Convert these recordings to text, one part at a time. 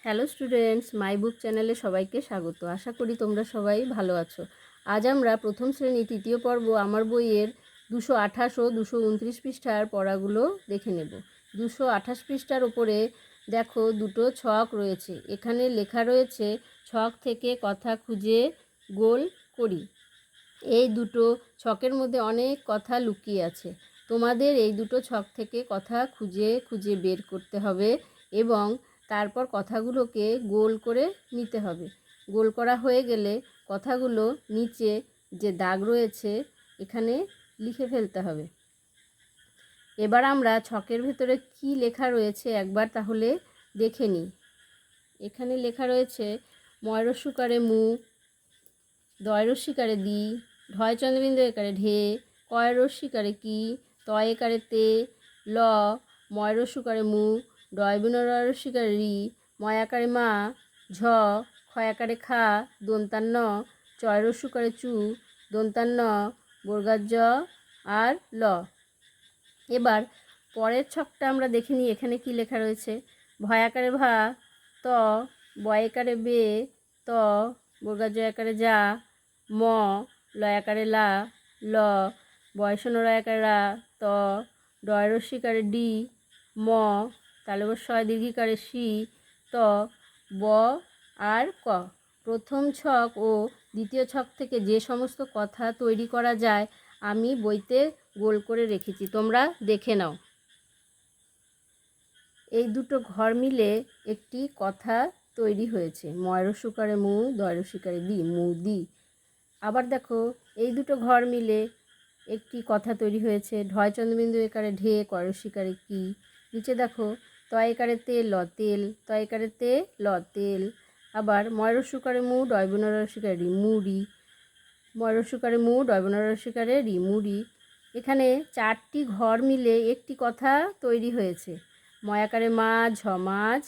Hello students, মাই বুক চ্যানেলে সবাইকে স্বাগত। আশা করি তোমরা সবাই ভালো আছো। আজ আমরা প্রথম শ্রেণী তৃতীয় পর্ব আমার বইয়ের 228 ও 229 পৃষ্ঠার পড়াগুলো দেখে নেব। 228 পৃষ্ঠার ওপরে দেখো দুটো ছক রয়েছে। এখানে লেখা রয়েছে ছক থেকে কথা খুঁজে গোল করি। এই দুটো ছকের মধ্যে অনেক কথা লুকিয়ে আছে। তোমাদের এই দুটো ছক থেকে কথা খুঁজে খুঁজে বের করতে হবে এবং তারপর কথাগুলোকে গোল করে নিতে হবে। গোল করা হয়ে গেলে কথাগুলো নিচে যে দাগ রয়েছে এখানে লিখে ফেলতে হবে। এবার আমরা ছকের ভেতরে কি লেখা রয়েছে একবার তাহলে দেখে নিই। এখানে লেখা রয়েছে ময়ূরস্যকারে মু, দয়রস্যিকারে দি, ঢয় চন্দ্রবিন্দু একারে ঢে, কয়রস্যিকারে কি, তয় একারে তে, ল, ময়ূরস্যকারে মু, ডয় বিনরস্যিকারে রি, ময়াকারে মা, ঝ, ক্ষয়াকারে খা, দন্তান্ন, চয়রস্যকারে চু, দন্তান্ন, বর্গার জ আর ল। এবার পরের ছকটা আমরা দেখে নিই। এখানে কি লেখা রয়েছে ভয়াকারে ভা, ত, বয়কারে বে, ত, বর্গার জ আকারে যা, ম, লয়াকারে লা, ল, বয়সন রয়াকারে রা, ত, ডয়রস্যিকারে ডি, ম, তালবস্যয় দীর্ঘিকারে সি, ত, ব আর ক। প্রথম ছক ও দ্বিতীয় ছক থেকে যে সমস্ত কথা তৈরি করা যায় আমি বইতে গোল করে রেখেছি, তোমরা দেখে নাও। এই দুটো ঘর মিলে একটি কথা তৈরি হয়েছে। ময়ূরস্যকারে মু, দয়রস্যিকারে দি, মুদি। আবার দেখো এই দুটো ঘর মিলে একটি কথা তৈরি হয়েছে। ঢয় চন্দ্রবিন্দু একারে ঢে, কয়রস্যিকারে কি। নিচে দেখো তয়কারে তে, ল তেল, তয়কারে তে, ল তেল। আবার ময়ূরস্যকারে মু, ডয় বিনরস্যিকারে রি, মুড়ি, ময়ূরস্যকারে মু, ডয় বিনরস্যিকারে রি, মুড়ি। এখানে চারটি ঘর মিলে একটি কথা তৈরি হয়েছে। ময়াকারে মাছ, ঝ মাছ,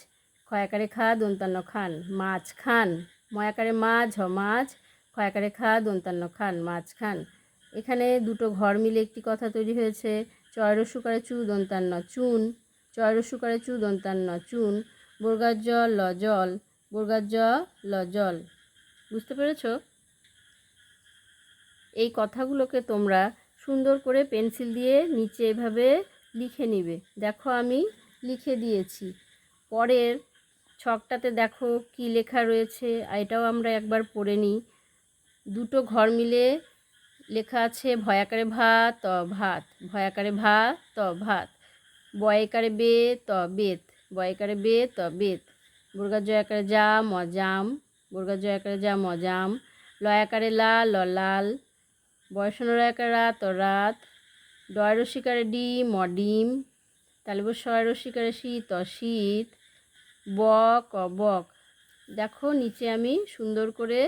ক্ষয়াকারে খা, দন্তান্ন খান, মাছ খান। ময়াকারে মাছ, ঝ মাছ, ক্ষয়াকারে খা, দন্তান্ন খান, মাছ খান। এখানে দুটো ঘর মিলে একটি কথা তৈরি হয়েছে। চয়রস্যকারে চু, দন্তান্ন চুন, চয়রস্যকারে চু, দন্তান্ন চুন, বর্গার জ ল জল, বর্গার জ ল জল। বুঝতে পেরেছ? এই কথাগুলোকে তোমরা সুন্দর করে পেন্সিল দিয়ে নিচে এভাবে লিখে নিবে। দেখো আমি লিখে দিয়েছি। পরের ছকটাতে দেখো কি লেখা রয়েছে, এটাও আমরা একবার পড়ে নিই। দুটো ঘর মিলে লেখা আছে ভয়াকারে ভা, ত ভাত, ভয়াকারে ভা, ত ভাত, বয়কারে বে, ত বেত, বয়কারে বে, ত বেত, বর্গার জয়াকারে যা, ম জাম, বর্গার জয়াকারে যা, ম জাম, লয়াকারে লা, ল লাল, বয়সন রয়াকারে রা, ত রাত, ডয়রস্যিকারে ডি, ম ডিম, তালবস্যয় রস্যিকারে শি, ত শীত, ব ক বক। দেখো নিচে আমি সুন্দর করে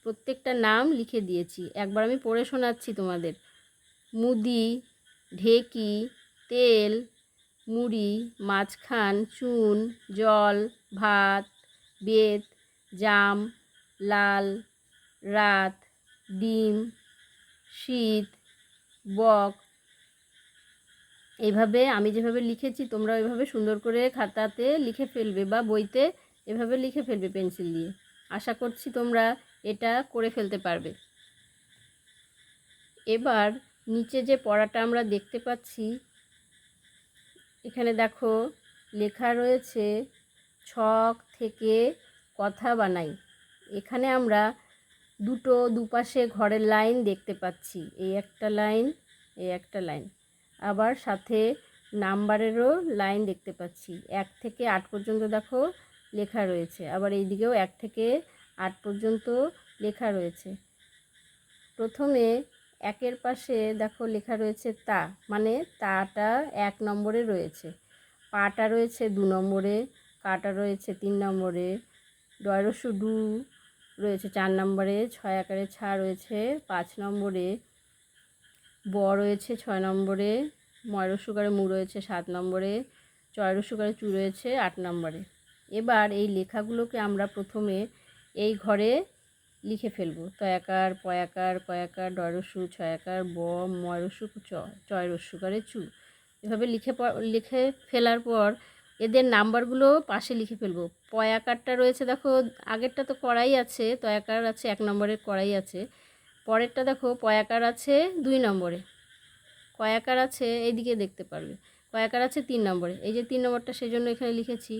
প্রত্যেকটা নাম লিখে দিয়েছি। একবার আমি পড়ে শোনাচ্ছি তোমাদের। মুদি, ঢেকি, তেল, মুড়ি, মাঝখান, চুন, জল, ভাত, বেত, জাম, লাল, রাত, ডিম, শীত, বক। এইভাবে আমি যেভাবে লিখেছি তোমরা ওইভাবে সুন্দর করে খাতাতে লিখে ফেলবে বা বইতে এভাবে লিখে ফেলবে পেন্সিল দিয়ে। আশা করছি তোমরা এটা করে ফেলতে পারবে। এবার নিচে যে পড়াটা আমরা দেখতে পাচ্ছি এখানে দেখো লেখা রয়েছে ছক থেকে কথা বানাই। এখানে আমরা দুটো দুপাশে ঘরের লাইন দেখতে পাচ্ছি, এই একটা লাইন, এই একটা লাইন। আবার সাথে নাম্বারেরও লাইন দেখতে পাচ্ছি। 1 থেকে 8 পর্যন্ত দেখো লেখা রয়েছে। আবার এই দিকেও 1 থেকে 8 পর্যন্ত লেখা রয়েছে। প্রথমে 1-এর পাশে দেখো লেখা রয়েছে তা, মানে তাটা 1 নম্বরে রয়েছে, পাটা রয়েছে 2 নম্বরে, কাটা রয়েছে 3 নম্বরে, ডয়রস্য ডু রয়েছে 4 নম্বরে, ছয় আকারে ছা রয়েছে 5 নম্বরে, ব রয়েছে 6 নম্বরে, ময়ূরস্যকারে মু রয়েছে 7 নম্বরে, চয়রস্যকারে চু রয়েছে 8 নম্বরে। এবার এই লেখাগুলোকে আমরা প্রথমে এই ঘরে লিখে ফেলবো। তয়াকার, পয়াকার, কয়াকার, ডয়রস্যু, ছয়াকার, ব, ময়রস্যু, চ, চয়রস্যকারে চু। এভাবে লিখে ফেলার পর এদের নাম্বারগুলো পাশে লিখে ফেলবো। পয়াকারটা রয়েছে দেখো, আগেরটা তো কড়াই আছে, তয়াকার আছে 1 নম্বরের কড়াই আছে। পরেরটা দেখো পয়াকার আছে 2 নম্বরে, কয়াকার আছে এইদিকে দেখতে পারবে, কয়াকার আছে 3 নম্বরে, এই যে 3 নম্বরটা সেই জন্য এখানে লিখেছি।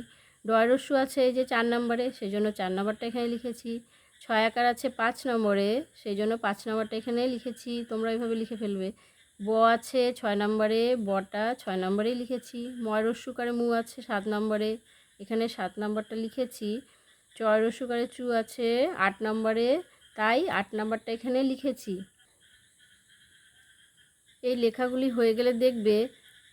ডয়রস্যু আছে এই যে 4 নম্বরে, সেই জন্য 4 নম্বরটা এখানে লিখেছি। ছয়াকার আছে 5 নম্বরে, সেই জন্য 5 নম্বরটা এখানে লিখেছি। তোমরা এইভাবে লিখে ফেলবে। ব আছে 6 নম্বরে, বটা 6 নম্বরেই লিখেছি। ময়রস্যুকারে মু আছে 7 নম্বরে, এখানে 7 নম্বরটা লিখেছি। চয়রস্যুকারে চু আছে 8 নম্বরে, তাই 8 নম্বরটা এখানে লিখেছি। এই লেখাগুলি হয়ে গেলে দেখবে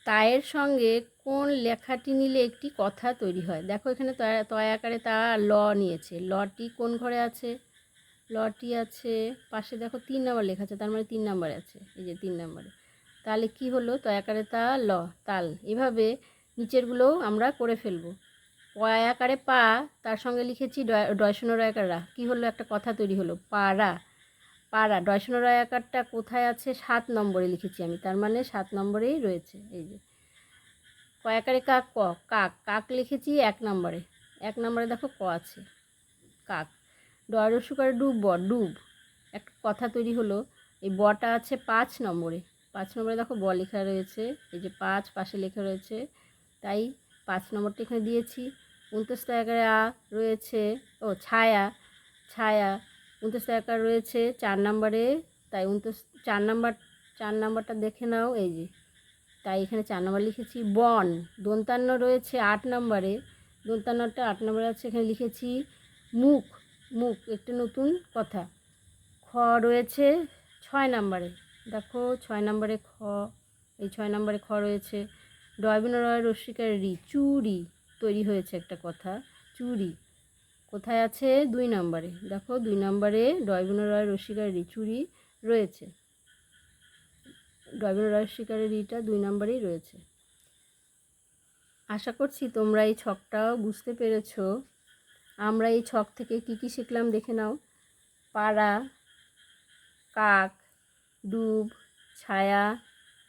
তায়ের সঙ্গে কোন লেখাটি নিলে একটি কথা তৈরি হয়। দেখো এখানে তয় আকারে তা ল নিয়েছে, লটি কোন ঘরে আছে, লটি আছে পাশে দেখো 3 নম্বর লেখা আছে, তার মানে 3 নম্বরে আছে, এই যে 3 নম্বরে। তাহলে কি হলো, তয় আকারে তা ল, তাল। এভাবে নিচেরগুলোও আমরা করে ফেলবো। পয় আকারে পা, তার সঙ্গে লিখেছি ডয়শূন্য রয় আকার রা, কী হলো, একটা কথা তৈরি হলো, পাড়া। পাড়া ডয়শূন্য রয় আকারটা কোথায় আছে, 7 নম্বরে লিখেছি আমি, তার মানে 7 নম্বরেই রয়েছে। এই যে কয়াকারে কাক, ক, কাক, কাক লিখেছি 1 নম্বরে, 1 নম্বরে দেখো ক আছে, কাক। ডয়রস্যুকারে ডুব, ব, ডুব, একটা কথা তৈরি হলো। এই বটা আছে 5 নম্বরে, 5 নম্বরে দেখো ব লেখা রয়েছে, এই যে 5 পাশে লেখা রয়েছে, তাই 5 নম্বরটা এখানে দিয়েছি। 29 আকারে আ রয়েছে, ও ছায়া, ছায়া 29 আকার রয়েছে 4 নম্বরে, তাই 4 নম্বরটা দেখে নাও, এই যে তাই এখানে 4 নম্বর লিখেছি। বন দন্তান্ন রয়েছে 8 নম্বরে, দন্তান্নটা 8 নম্বরে আছে, এখানে লিখেছি। মুখ, মুখ একটা নতুন কথা। খ রয়েছে 6 নম্বরে, দেখো 6 নম্বরে খ, এই 6 নম্বরে খ রয়েছে। ডয়বিন রয় রস্যিকার রি, চুরি তৈরি হয়েছে একটা কথা, চুরি কোথায় আছে, 2 নম্বরে, দেখো 2 নম্বরে ডয়বিন রয় রস্যিকার রি, চুরি রয়েছে। ডয়বিন রয় রস্যিকার রিটা 2 নম্বরেই রয়েছে। আশা করছি তোমরা এই ছকটাও বুঝতে পেরেছো। আমরা এই ছক থেকে কি কি শিখলাম দেখে নাও। পাড়া, কাক, ডুব, ছায়া,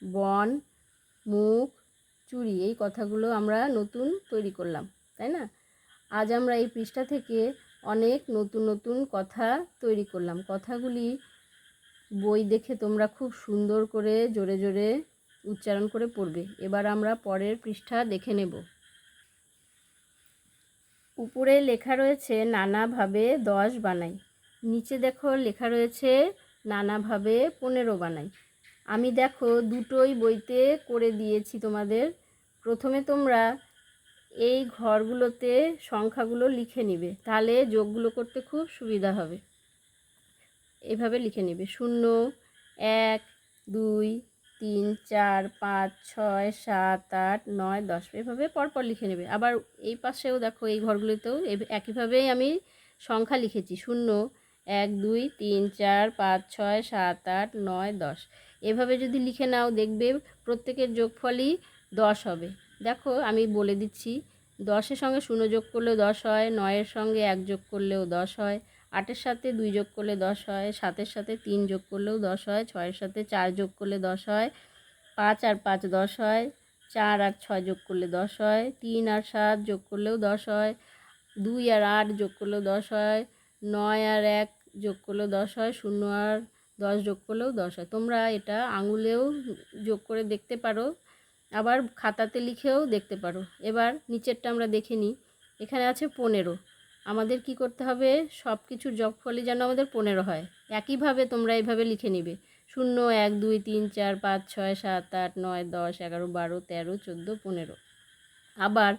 বন, মুখ, চুরি, এই কথাগুলো আমরা নতুন তৈরি করলাম, তাই না? আজ আমরা এই পৃষ্ঠা থেকে অনেক নতুন নতুন কথা তৈরি করলাম। কথাগুলি বই দেখে তোমরা খুব সুন্দর করে জোরে জোরে উচ্চারণ করে পড়বে। এবার আমরা পরের পৃষ্ঠা দেখে নেব। উপরে লেখা রয়েছে নানাভাবে 10 বানাই, নিচে দেখো লেখা রয়েছে নানাভাবে 15 বানাই। আমি দেখো দুটোই বইতে করে দিয়েছি তোমাদের। প্রথমে তোমরা এই ঘরগুলোতে সংখ্যাগুলো লিখে নিবে, তাহলে যোগগুলো করতে খুব সুবিধা হবে। এভাবে লিখে নিবে 0, 1, 2, 3, 4, 5, 6, 7, 8, 9, 10, এভাবে পরপর লিখে নেবে। আবার এই পাশেও দেখো এই ঘরগুলিতেও একইভাবেই আমি সংখ্যা লিখেছি, 0, 1, 2, 3, 4, 5, 6, 7, 8, 9, 10। এভাবে যদি লিখে নাও দেখবে প্রত্যেকের যোগফলই 10 হবে। দেখো আমি বলে দিচ্ছি, 10-এর সঙ্গে 0 যোগ করলেও 10 হয়, 9-এর সঙ্গে 1 যোগ করলেও 10 হয়, 8-এর সাথে 2 যোগ করলে 10 হয়, 7-এর সাথে 3 যোগ করলেও 10 হয়, 6-এর সাথে 4 যোগ করলে 10 হয়, 5 আর 5 10 হয়, 4 আর 6 যোগ করলে 10 হয়, 3 আর 7 যোগ করলেও 10 হয়, 2 আর 8 যোগ করলেও 10 হয়, 9 আর 1 যোগ করলেও 10 হয়, 0 আর 10 যোগ করলেও 10 হয়। তোমরা এটা আঙুলেও যোগ করে দেখতে পারো, আবার খাতাতে লিখেও দেখতে পারো। এবার নিচেরটা আমরা দেখে নিই। এখানে আছে 15। আমাদের কি করতে হবে, সব কিছুর যোগফলই যেন আমাদের 15 হয়। একইভাবে তোমরা এইভাবে লিখে নিবে 0, 1, 2, 3, 4, 5, 6, 7, 8, 9, 10, 11, 12, 13, 14, 15। আবার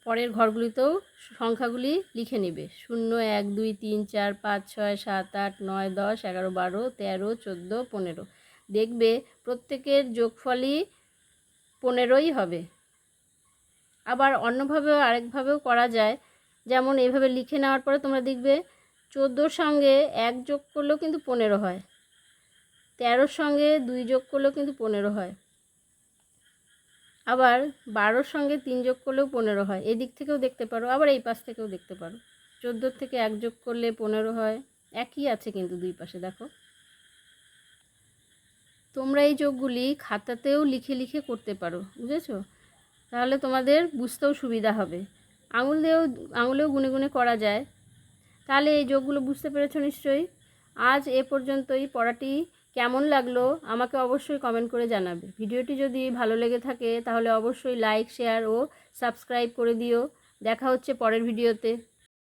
পরের ঘরগুলিতেও সংখ্যাগুলি লিখে নেবে 0, 1, 2, 3, 4, 5, 6, 7, 8, 9, 10, 11, 12, 13, 14, 15। দেখবে প্রত্যেকের যোগফলই 15ই হবে। আবার অন্যভাবেও আরেকভাবেও করা যায়, যেমন এইভাবে লিখে নেওয়ার পরে তোমরা দেখবে 14-র সঙ্গে 1 যোগ করলেও কিন্তু 15 হয়, 13-র সঙ্গে 2 যোগ করলেও কিন্তু 15 হয়, আবার 12-র সঙ্গে 3 যোগ করলেও 15 হয়। এদিক থেকেও দেখতে পারো, আবার এই পাশ থেকেও দেখতে পারো। 14 থেকে 1 যোগ করলে 15 হয়, একই আছে কিন্তু দুই পাশে দেখো। তোমরা এই যোগগুলি খাতাতেও লিখে লিখে করতে পারো, বুঝেছো? তাহলে তোমাদের বুঝতেও সুবিধা হবে। আঙুলেও গুনে গুনে করা যায়। তাহলে এই যোগগুলো বুঝতে পেরেছো নিশ্চয়ই। আজ এ পর্যন্তই। পড়াটি কেমন লাগলো আমাকে অবশ্যই কমেন্ট করে জানাবে। ভিডিওটি যদি ভালো লেগে থাকে তাহলে অবশ্যই লাইক, শেয়ার ও সাবস্ক্রাইব করে দিও। দেখা হচ্ছে পরের ভিডিওতে।